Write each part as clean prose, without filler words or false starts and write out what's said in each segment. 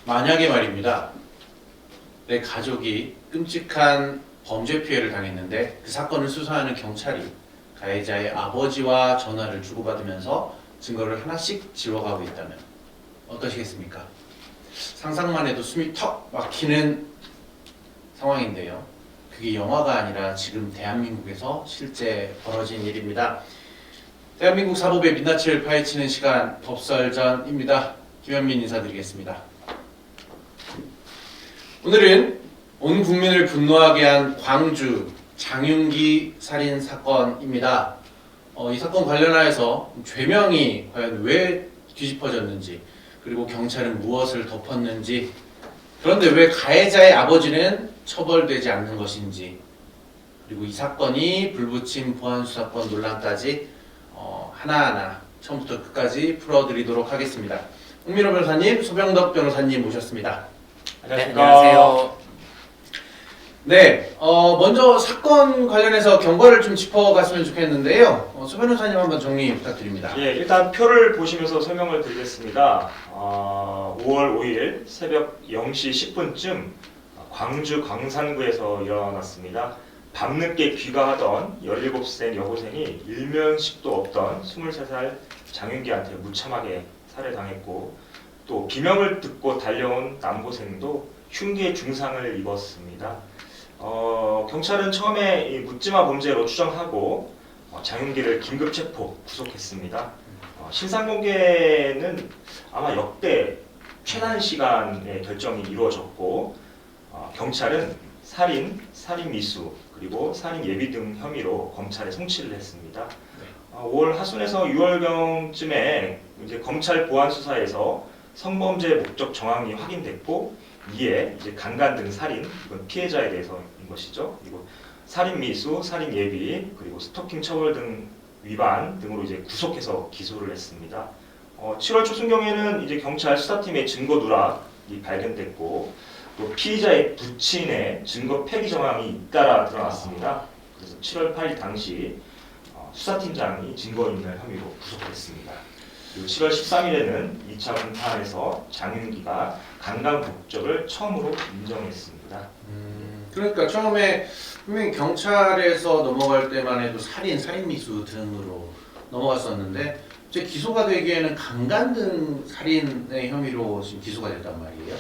만약에 말입니다. 내 가족이 끔찍한 범죄 피해를 당했는데 그 사건을 수사하는 경찰이 가해자의 아버지와 전화를 주고받으면서 증거를 하나씩 지워가고 있다면 어떠시겠습니까? 상상만 해도 숨이 턱 막히는 상황인데요. 그게 영화가 아니라 지금 대한민국에서 실제 벌어진 일입니다. 대한민국 사법의 민낯을 파헤치는 시간 법설전입니다. 김현민 인사드리겠습니다. 오늘은 온 국민을 분노하게 한 광주 장윤기 살인 사건입니다. 이 사건 관련하여서 죄명이 과연 왜 뒤집어졌는지, 그리고 경찰은 무엇을 덮었는지, 그런데 왜 가해자의 아버지는 처벌되지 않는 것인지, 그리고 이 사건이 불붙인 보안수사권 논란까지 하나하나 처음부터 끝까지 풀어드리도록 하겠습니다. 홍민호 변호사님, 소병덕 변호사님 모셨습니다. 안녕하십니까. 네, 안녕하세요. 네, 먼저 사건 관련해서 경과를 좀 짚어갔으면 좋겠는데요. 소 변호사님 한번 정리 부탁드립니다. 예, 일단 표를 보시면서 설명을 드리겠습니다. 5월 5일 새벽 0시 10분쯤 광주 광산구에서 일어났습니다. 밤늦게 귀가하던 17세 여고생이 일면식도 없던 23살 장윤기한테 무참하게 살해당했고, 또 비명을 듣고 달려온 남고생도 흉기의 중상을 입었습니다. 경찰은 처음에 이 묻지마 범죄로 추정하고 장윤기를 긴급 체포 구속했습니다. 신상공개는 아마 역대 최단 시간에 결정이 이루어졌고, 경찰은 살인, 살인미수, 그리고 살인 예비 등 혐의로 검찰에 송치를 했습니다. 5월 하순에서 6월경쯤에 이제 검찰 보안 수사에서 성범죄 목적 정황이 확인됐고, 이에 이제 강간 등 살인, 이건 피해자에 대해서인 것이죠. 그리고 살인 미수, 살인 예비, 그리고 스토킹 처벌 등 위반 등으로 이제 구속해서 기소를 했습니다. 7월 초순경에는 이제 경찰 수사팀의 증거 누락이 발견됐고, 또 피의자의 부친의 증거 폐기 정황이 잇따라 드러났습니다. 그래서 7월 8일 당시 수사팀장이 증거인멸 혐의로 구속됐습니다. 그리고 7월 13일에는 2차 공판에서 장윤기가 강간 목적을 처음으로 인정했습니다. 그러니까 처음에 분명히 경찰에서 넘어갈 때만 해도 살인, 살인미수 등으로 넘어갔었는데 이제 기소가 되기에는 강간 등 살인의 혐의로 지금 기소가 됐단 말이에요.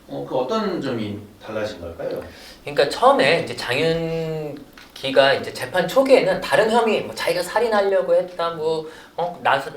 그 어떤 점이 달라진 걸까요? 그러니까 처음에 이제 장윤기가 이제 재판 초기에는 다른 혐의, 뭐 자기가 살인하려고 했다,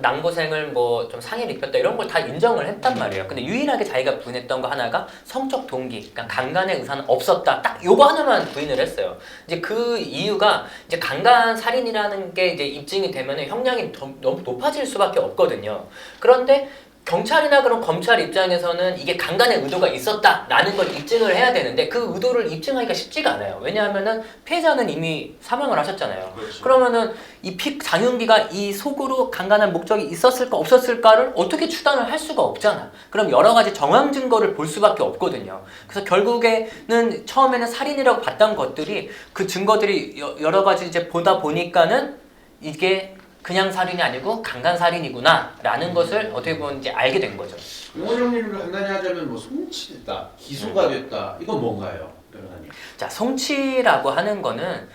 남고생을 뭐 좀 상해를 입혔다 이런 걸 다 인정을 했단 말이에요. 근데 유일하게 자기가 부인했던 거 하나가 성적 동기, 그러니까 강간의 의사는 없었다. 딱 요거 하나만 부인을 했어요. 이제 그 이유가 이제 강간 살인이라는 게 이제 입증이 되면은 형량이 너무 높아질 수밖에 없거든요. 그런데 경찰이나 그런 검찰 입장에서는 이게 강간의 의도가 있었다라는 걸 입증을 해야 되는데 그 의도를 입증하기가 쉽지가 않아요. 왜냐하면은 피해자는 이미 사망을 하셨잖아요. 그렇죠. 그러면은 이 장윤기가 이 속으로 강간한 목적이 있었을까 없었을까를 어떻게 추단을 할 수가 없잖아. 그럼 여러 가지 정황 증거를 볼 수밖에 없거든요. 그래서 결국에는 처음에는 살인이라고 봤던 것들이 그 증거들이 여러 가지 이제 보다 보니까는 이게 그냥 살인이 아니고 강간 살인이구나 라는 것을 어떻게 보면 이제 알게 된 거죠. 용원 형님을 간단히 하자면 송치됐다, 기소가 됐다, 이건 뭔가요, 변호사님? 자, 송치라고 하는 거는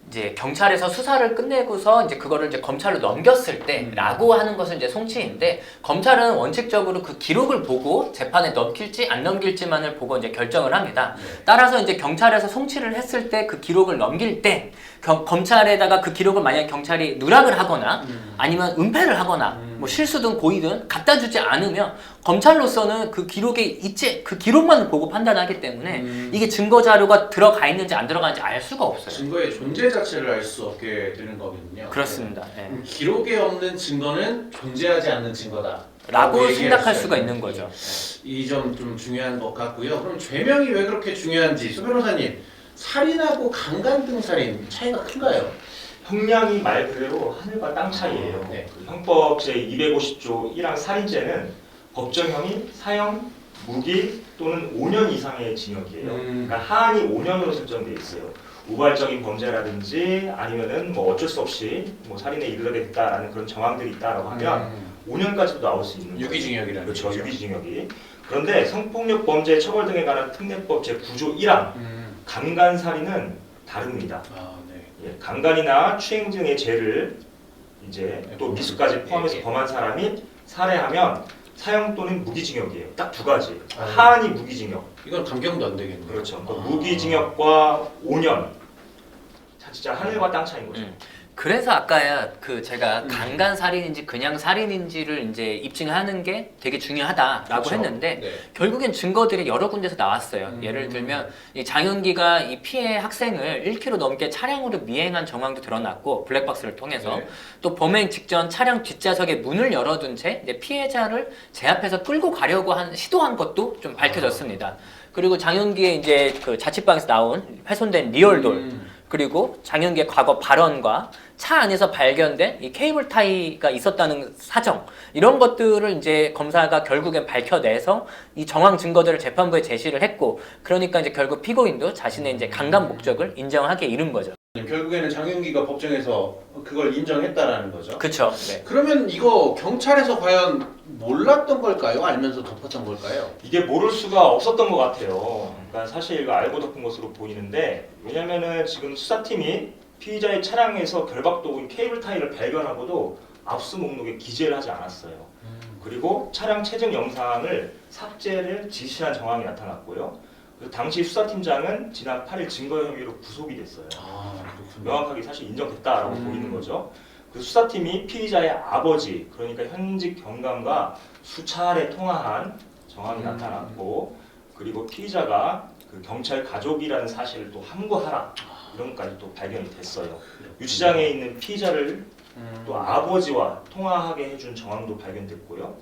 이제 경찰에서 수사를 끝내고서 이제 그거를 이제 검찰로 넘겼을 때라고 하는 것은 이제 송치인데, 검찰은 원칙적으로 그 기록을 보고 재판에 넘길지 안 넘길지만을 보고 이제 결정을 합니다. 따라서 이제 경찰에서 송치를 했을 때 그 기록을 넘길 때 검찰에다가 그 기록을 만약 경찰이 누락을 하거나 아니면 은폐를 하거나 뭐 실수든 고의든 갖다 주지 않으면 검찰로서는 그 기록에 있지, 그 기록만 보고 판단하기 때문에 이게 증거 자료가 들어가 있는지 안 들어가는지 알 수가 없어요. 증거의 존재 자체를 알 수 없게 되는 거거든요. 그렇습니다. 네. 기록에 없는 증거는 존재하지 않는 증거다 라고 생각할 수가 있는 거죠. 이 점 좀 중요한 것 같고요. 그럼 죄명이 왜 그렇게 중요한지, 소 변호사님, 살인하고 강간 등 살인 차이가 큰가요? 형량이 말 그대로 하늘과 땅 차이예요. 네. 형법 제250조 1항 살인죄는 법정형이 사형, 무기 또는 5년 이상의 징역이에요. 그러니까 하한이 5년으로 설정돼 있어요. 우발적인 범죄라든지 아니면은 뭐 어쩔 수 없이 뭐 살인에 이르게 됐다라는 그런 정황들이 있다라고 하면 5년까지도 나올 수 있는 거예요. 유기징역이라는 그렇죠. 거죠. 유기징역이. 그런데 성폭력 범죄 처벌 등에 관한 특례법 제9조 1항 강간살인은 다릅니다. 아, 네. 예, 강간이나 추행 등의 죄를 이제 또 미수까지 포함해서 예, 예. 범한 사람이 살해하면 사형 또는 무기징역이에요. 딱 두 가지. 아, 하한이 무기징역. 이건 감경도 안 되겠네요. 그렇죠. 뭐 아. 무기징역과 5년. 진짜 하늘과 땅 차이인 거죠. 그래서 아까 그 제가 음. 강간 살인인지 그냥 살인인지를 이제 입증하는 게 되게 중요하다라고 그렇죠. 했는데 네. 결국엔 증거들이 여러 군데서 나왔어요. 예를 들면 이 장윤기가 이 피해 학생을 1km 넘게 차량으로 미행한 정황도 드러났고 블랙박스를 통해서 네. 또 범행 직전 차량 뒷좌석에 문을 열어둔 채 이제 피해자를 제 앞에서 끌고 가려고 시도한 것도 좀 밝혀졌습니다. 그리고 장윤기의 이제 그 자취방에서 나온 훼손된 리얼돌 그리고 장윤기의 과거 발언과 차 안에서 발견된 이 케이블 타이가 있었다는 사정 이런 것들을 이제 검사가 결국엔 밝혀내서 이 정황 증거들을 재판부에 제시를 했고 그러니까 이제 결국 피고인도 자신의 이제 강간 목적을 인정하게 이른 거죠. 결국에는 장윤기가 법정에서 그걸 인정했다라는 거죠. 그렇죠. 네. 그러면 이거 경찰에서 과연 몰랐던 걸까요? 알면서 덮었던 걸까요? 이게 모를 수가 없었던 것 같아요. 그러니까 사실 이거 알고 덮은 것으로 보이는데 왜냐면은 지금 수사팀이 피의자의 차량에서 결박도구 케이블 타이를 발견하고도 압수 목록에 기재를 하지 않았어요. 그리고 차량 체증 영상을 삭제를 지시한 정황이 나타났고요. 그래서 당시 수사팀장은 지난 8일 증거 혐의로 구속이 됐어요. 아, 그렇군요. 명확하게 사실 인정됐다라고 보이는 거죠. 그 수사팀이 피의자의 아버지, 그러니까 현직 경감과 수차례 통화한 정황이 나타났고, 그리고 피의자가 그 경찰 가족이라는 사실을 또 함구하라 이런 것까지 또 발견이 됐어요. 유치장에 있는 피의자를 또 아버지와 통화하게 해준 정황도 발견됐고요.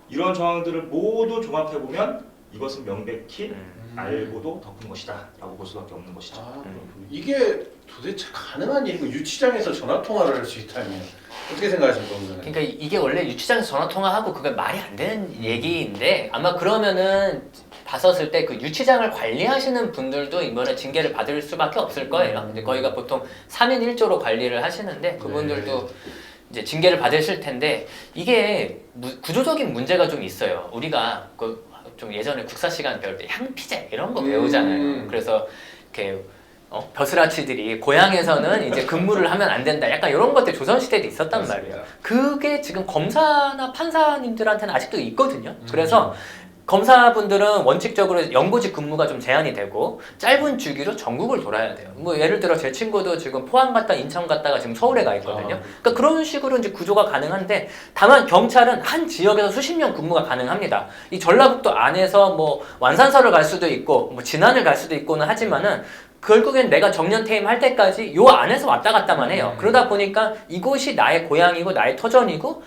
이런 정황들을 모두 종합해 보면 이것은 명백히 알고도 덮은 것이다라고 볼 수밖에 없는 것이죠. 아, 이게 도대체 가능한 일이고 유치장에서 전화 통화를 할 수 있다면 어떻게 생각하십니까, 오늘? 그러니까 이게 원래 유치장에서 전화 통화하고 그게 말이 안 되는 얘기인데 아마 그러면은 봤었을 때 그 유치장을 관리하시는 분들도 이번에 징계를 받을 수밖에 없을 거예요. 근데 거기가 보통 3인 1조로 관리를 하시는데 그분들도 이제 징계를 받으실 텐데 이게 구조적인 문제가 좀 있어요. 우리가 좀 예전에 국사 시간 배울 때 향피제 이런 거 배우잖아요. 그래서 이렇게 벼슬아치들이 고향에서는 이제 근무를 하면 안 된다. 약간 이런 것들 조선시대도 있었단 맞습니다. 말이에요. 그게 지금 검사나 판사님들한테는 아직도 있거든요. 그래서 검사분들은 원칙적으로 연고직 근무가 좀 제한이 되고 짧은 주기로 전국을 돌아야 돼요. 뭐 예를 들어 제 친구도 지금 포항 갔다 인천 갔다가 지금 서울에 가 있거든요. 그러니까 그런 식으로 이제 구조가 가능한데 다만 경찰은 한 지역에서 수십 년 근무가 가능합니다. 이 전라북도 안에서 뭐 완산서를 갈 수도 있고 뭐 진안을 갈 수도 있고는 하지만은 결국엔 내가 정년퇴임 할 때까지 요 안에서 왔다 갔다만 해요. 그러다 보니까 이곳이 나의 고향이고 나의 터전이고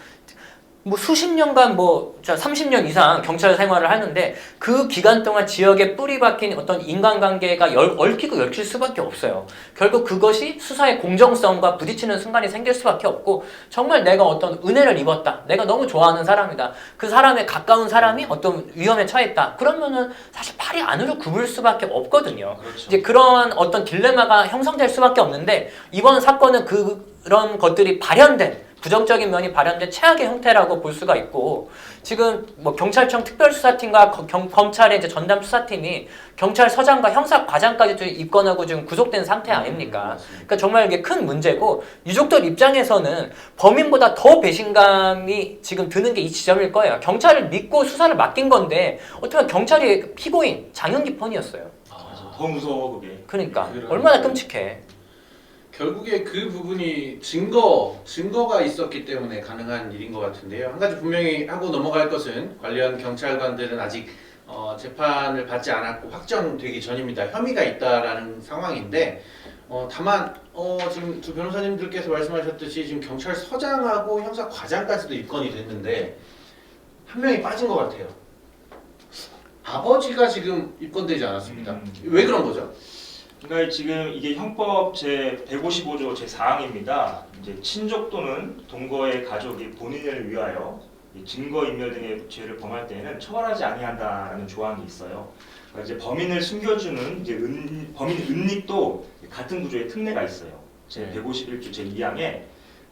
뭐 수십 년간 뭐 30년 이상 경찰 생활을 하는데 그 기간 동안 지역에 뿌리 박힌 어떤 인간관계가 얽히고 얽힐 수밖에 없어요. 결국 그것이 수사의 공정성과 부딪히는 순간이 생길 수밖에 없고 정말 내가 어떤 은혜를 입었다. 내가 너무 좋아하는 사람이다. 그 사람에 가까운 사람이 어떤 위험에 처했다. 그러면은 사실 팔이 안으로 굽을 수밖에 없거든요. 그렇죠. 이제 그런 어떤 딜레마가 형성될 수밖에 없는데 이번 사건은 그런 것들이 발현된 부정적인 면이 발현된 최악의 형태라고 볼 수가 있고 지금 뭐 경찰청 특별수사팀과 검찰의 이제 전담 수사팀이 경찰서장과 형사과장까지도 입건하고 지금 구속된 상태 아닙니까? 그러니까 정말 이게 큰 문제고 유족들 입장에서는 범인보다 더 배신감이 지금 드는 게 이 지점일 거예요. 경찰을 믿고 수사를 맡긴 건데 어떻게 보면 경찰이 피고인 장윤기 편이었어요. 더 무서워 그게. 그러니까 그러네. 얼마나 끔찍해. 결국에 그 부분이 증거가 있었기 때문에 가능한 일인 것 같은데요. 한 가지 분명히 하고 넘어갈 것은 관련 경찰관들은 아직 재판을 받지 않았고 확정되기 전입니다. 혐의가 있다라는 상황인데 다만 지금 두 변호사님들께서 말씀하셨듯이 지금 경찰서장하고 형사과장까지도 입건이 됐는데 한 명이 빠진 것 같아요. 아버지가 지금 입건되지 않았습니다. 왜 그런 거죠? 그러니까 지금 이게 형법 제 155조 제 4항입니다. 이제 친족 또는 동거의 가족이 본인을 위하여 증거인멸 등의 죄를 범할 때에는 처벌하지 아니한다라는 조항이 있어요. 그러니까 이제 범인을 숨겨주는 이제 범인 은닉도 같은 구조의 특례가 있어요. 제 151조 제 2항에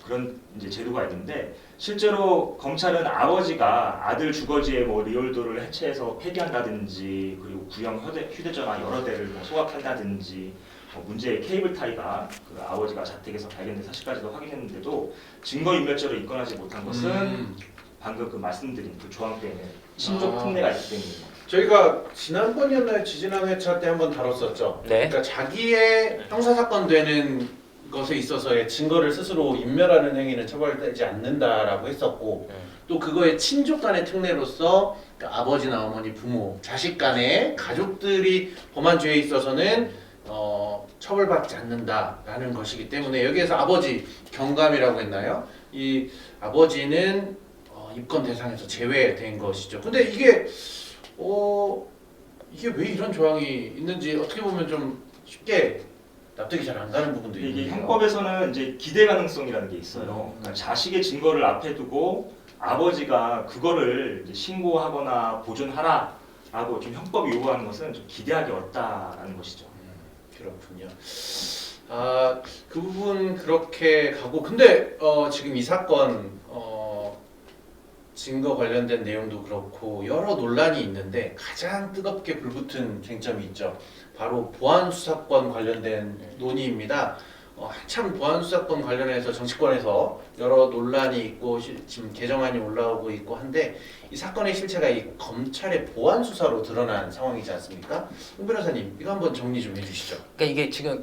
그런 이제 제도가 있는데 실제로 검찰은 아버지가 아들 주거지에 뭐 리얼도를 해체해서 폐기한다든지 그리고 구형 휴대전화 여러 대를 뭐 소각한다든지 문제의 케이블 타이가 그 아버지가 자택에서 발견된 사실까지도 확인했는데도 증거인멸죄로 입건하지 못한 것은 방금 그 말씀드린 그 조항 때문에 친족 특례가 있기 때문입니다. 저희가 지난번이었나요? 지지난 회차 때 한번 다뤘었죠. 네. 그러니까 자기의 형사사건 되는 것에 있어서의 증거를 스스로 인멸하는 행위는 처벌되지 않는다라고 했었고 또 그거의 친족 간의 특례로서 그러니까 아버지나 어머니, 부모, 자식 간의 가족들이 범한 죄에 있어서는 처벌받지 않는다라는 것이기 때문에 여기에서 아버지 경감이라고 했나요? 이 아버지는 입건 대상에서 제외된 것이죠. 근데 이게 왜 이런 조항이 있는지 어떻게 보면 좀 쉽게 납득이 잘 안 가는 부분도 있는데요. 이게 형법에서는 이제 기대 가능성이라는 게 있어요. 그러니까 자식의 증거를 앞에 두고 아버지가 그거를 이제 신고하거나 보존하라라고 좀 형법이 요구하는 것은 좀 기대하기 어렵다라는 것이죠. 그렇군요. 그 부분 그렇게 가고 근데 지금 이 사건 증거 관련된 내용도 그렇고 여러 논란이 있는데 가장 뜨겁게 불붙은 쟁점이 있죠. 바로 보안 수사권 관련된 논의입니다. 한참 보안 수사권 관련해서 정치권에서 여러 논란이 있고 지금 개정안이 올라오고 있고 한데 이 사건의 실체가 이 검찰의 보안 수사로 드러난 상황이지 않습니까? 홍 변호사님 이거 한번 정리 좀 해주시죠. 그러니까 이게 지금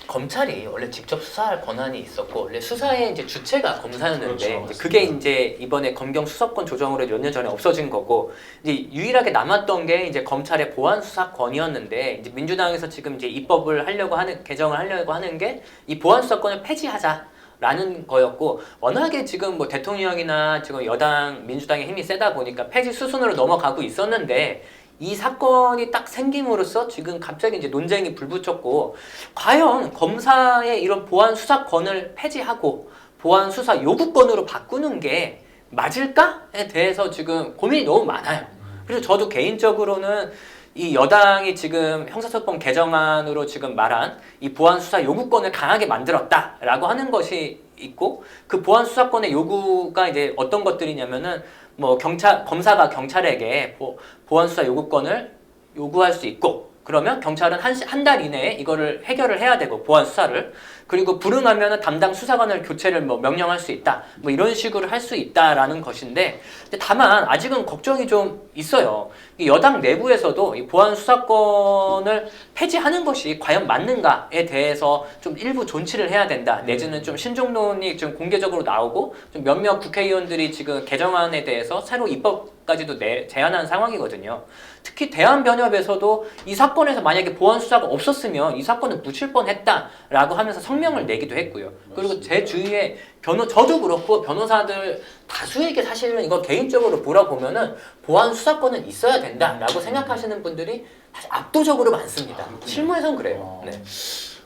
검찰이 원래 직접 수사할 권한이 있었고 원래 수사의 이제 주체가 검사였는데 그렇죠, 이제 그게 이제 이번에 검경 수사권 조정으로 몇 년 전에 없어진 거고 이제 유일하게 남았던 게 이제 검찰의 보안 수사권이었는데 이제 민주당에서 지금 이제 입법을 하려고 하는 개정을 하려고 하는 게 이 보안 수사권을 폐지하자. 라는 거였고 워낙에 지금 뭐 대통령이나 지금 여당 민주당의 힘이 세다 보니까 폐지 수순으로 넘어가고 있었는데 이 사건이 딱 생김으로써 지금 갑자기 이제 논쟁이 불붙었고 과연 검사의 이런 보안 수사권을 폐지하고 보안 수사 요구권으로 바꾸는 게 맞을까에 대해서 지금 고민이 너무 많아요. 그래서 저도 개인적으로는 이 여당이 지금 형사소송 개정안으로 지금 말한 이 보안 수사 요구권을 강하게 만들었다라고 하는 것이 있고 그 보안 수사권의 요구가 이제 어떤 것들이냐면은 뭐 검사가 경찰에게 보안 수사 요구권을 요구할 수 있고 그러면 경찰은 한 달 이내에 이거를 해결을 해야 되고 보안 수사를 그리고 불응하면 담당 수사관을 교체를 뭐 명령할 수 있다 뭐 이런 식으로 할 수 있다라는 것인데 다만 아직은 걱정이 좀 있어요. 여당 내부에서도 이 보안 수사권을 폐지하는 것이 과연 맞는가에 대해서 좀 일부 존치를 해야 된다 내지는 좀 신중론이 좀 공개적으로 나오고 좀 몇몇 국회의원들이 지금 개정안에 대해서 새로 입법까지도 제안한 상황이거든요. 특히 대한변협에서도 이 사건에서 만약에 보안 수사가 없었으면 이 사건은 묻힐 뻔했다라고 하면서 성명을 내기도 했고요. 그리고 제 주위에 저도 그렇고 변호사들 다수에게 사실은 이거 개인적으로 물어보면은 보안 수사권은 있어야 된다라고 생각하시는 분들이 사실 압도적으로 많습니다. 실무에선 그래요. 네.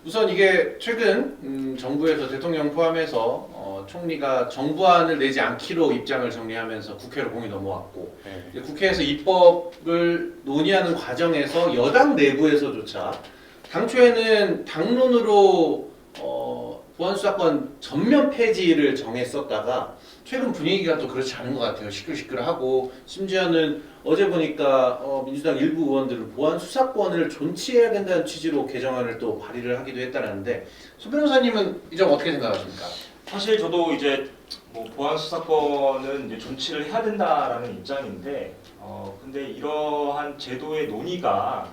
우선 이게 최근 정부에서 대통령 포함해서 총리가 정부안을 내지 않기로 입장을 정리하면서 국회로 공이 넘어왔고 이제 국회에서 입법을 논의하는 과정에서 여당 내부에서조차 당초에는 당론으로 보안수사권 전면 폐지를 정했었다가 최근 분위기가 또 그렇지 않은 것 같아요. 시끌시끌하고 심지어는 어제 보니까 민주당 일부 의원들은 보안 수사권을 존치해야 된다는 취지로 개정안을 또 발의를 하기도 했다는데 소 변호사님은 이 점 어떻게 생각하십니까? 사실 저도 이제 뭐 보안 수사권은 이제 존치를 해야 된다라는 입장인데 근데 이러한 제도의 논의가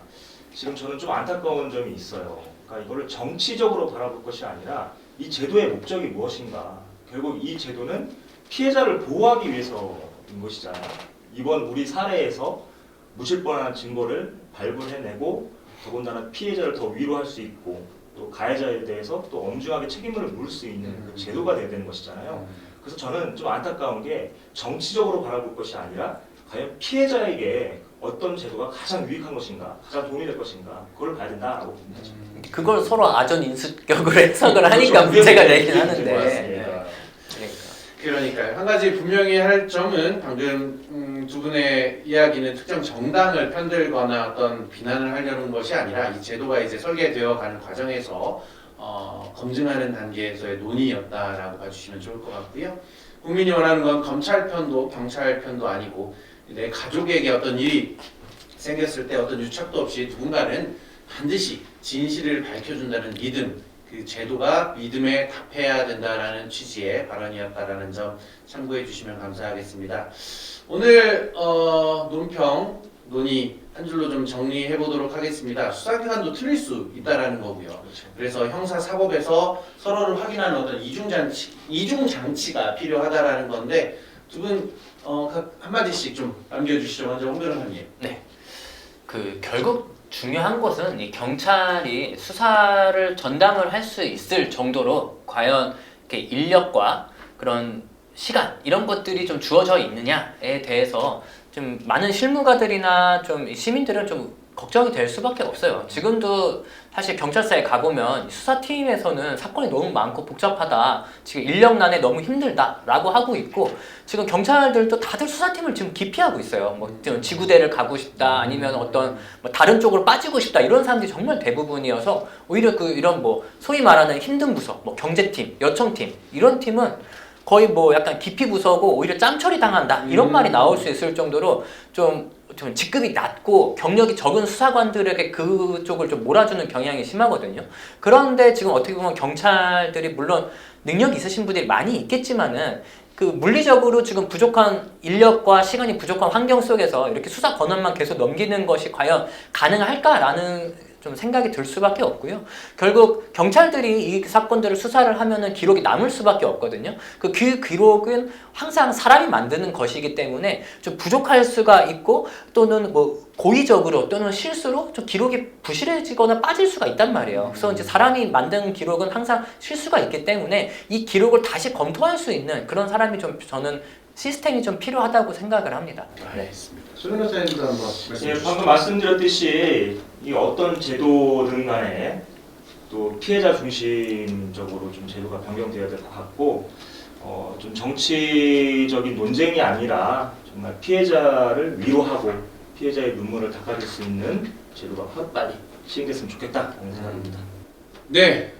지금 저는 좀 안타까운 점이 있어요. 그러니까 이거를 정치적으로 바라볼 것이 아니라 이 제도의 목적이 무엇인가? 결국 이 제도는 피해자를 보호하기 위해서인 것이잖아요. 이번 우리 사례에서 묻힐 뻔한 증거를 발굴해내고 더군다나 피해자를 더 위로할 수 있고 또 가해자에 대해서 또 엄중하게 책임을 물을 수 있는 그 제도가 돼야 되는 것이잖아요. 그래서 저는 좀 안타까운 게 정치적으로 바라볼 것이 아니라 과연 피해자에게 어떤 제도가 가장 유익한 것인가, 가장 도움이 될 것인가, 그걸 봐야 된다라고 봅니다. 그걸 서로 아전 인수격으로 해석을 하니까 그렇죠. 문제가 되긴 하는데. 네. 그러니까요. 한 가지 분명히 할 점은 방금 두 분의 이야기는 특정 정당을 편들거나 어떤 비난을 하려는 것이 아니라 이 제도가 이제 설계되어 가는 과정에서 검증하는 단계에서의 논의였다라고 봐주시면 좋을 것 같고요. 국민이 원하는 건 검찰 편도 경찰 편도 아니고 내 가족에게 어떤 일이 생겼을 때 어떤 유착도 없이 누군가는 반드시 진실을 밝혀준다는 믿음, 그 제도가 믿음에 답해야 된다라는 취지의 발언이었다라는 점 참고해 주시면 감사하겠습니다. 오늘 논평 논의 한 줄로 좀 정리해 보도록 하겠습니다. 수사기관도 틀릴 수 있다라는 거고요. 그렇죠. 그래서 형사사법에서 서로를 확인하는 어떤 이중장치가 필요하다라는 건데 두 분 각 한마디씩 좀 남겨주시죠. 먼저 홍 변호사님. 그 결국 중요한 것은 이 경찰이 수사를 전담을 할 수 있을 정도로 과연 이렇게 인력과 그런 시간 이런 것들이 좀 주어져 있느냐에 대해서 좀 많은 실무가들이나 좀 시민들은 좀 걱정이 될 수밖에 없어요. 지금도 사실 경찰서에 가보면 수사팀에서는 사건이 너무 많고 복잡하다, 지금 인력난에 너무 힘들다라고 하고 있고, 지금 경찰들도 다들 수사팀을 지금 기피하고 있어요. 뭐 지구대를 가고 싶다, 아니면 어떤 뭐 다른 쪽으로 빠지고 싶다, 이런 사람들이 정말 대부분이어서 오히려 이런 뭐 소위 말하는 힘든 부서, 뭐 경제팀, 요청팀 이런 팀은 거의 뭐 약간 기피 부서고 오히려 짬처리 당한다 이런 말이 나올 수 있을 정도로 좀 직급이 낮고 경력이 적은 수사관들에게 그쪽을 좀 몰아주는 경향이 심하거든요. 그런데 지금 어떻게 보면 경찰들이 물론 능력이 있으신 분들이 많이 있겠지만은 그 물리적으로 지금 부족한 인력과 시간이 부족한 환경 속에서 이렇게 수사 권한만 계속 넘기는 것이 과연 가능할까라는 좀 생각이 들 수밖에 없고요. 결국 경찰들이 이 사건들을 수사를 하면은 기록이 남을 수밖에 없거든요. 그 기록은 항상 사람이 만드는 것이기 때문에 좀 부족할 수가 있고, 또는 뭐 고의적으로 또는 실수로 좀 기록이 부실해지거나 빠질 수가 있단 말이에요. 그래서 이제 사람이 만든 기록은 항상 실수가 있기 때문에 이 기록을 다시 검토할 수 있는 그런 사람이 좀 저는 시스템이 좀 필요하다고 생각을 합니다. 알겠습니다. 수 변호사님도 한번 말씀해 예, 주시죠. 방금 말씀드렸듯이 이 어떤 제도든 간에 또 피해자 중심적으로 좀 제도가 변경되어야 될 것 같고, 좀 정치적인 논쟁이 아니라 정말 피해자를 위로하고 피해자의 눈물을 닦아줄 수 있는 제도가 빨리 시행됐으면 좋겠다는 생각입니다. 네,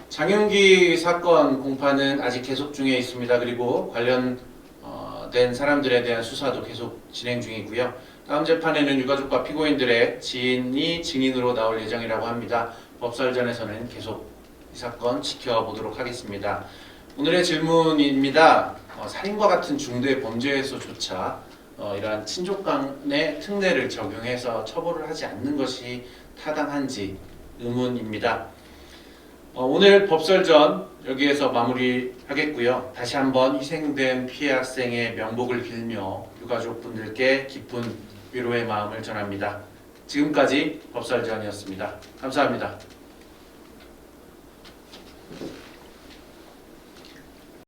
장윤기 사건 공판은 아직 계속 중에 있습니다. 그리고 관련된 사람들에 대한 수사도 계속 진행 중이고요. 다음 재판에는 유가족과 피고인들의 지인이 증인으로 나올 예정이라고 합니다. 법설전에서는 계속 이 사건 지켜보도록 하겠습니다. 오늘의 질문입니다. 살인과 같은 중대 범죄에서조차 이러한 친족 간의 특례를 적용해서 처벌을 하지 않는 것이 타당한지 의문입니다. 오늘 법설전 여기에서 마무리하겠고요. 다시 한번 희생된 피해 학생의 명복을 빌며 유가족분들께 깊은 위로의 마음을 전합니다. 지금까지 법설전이었습니다. 감사합니다.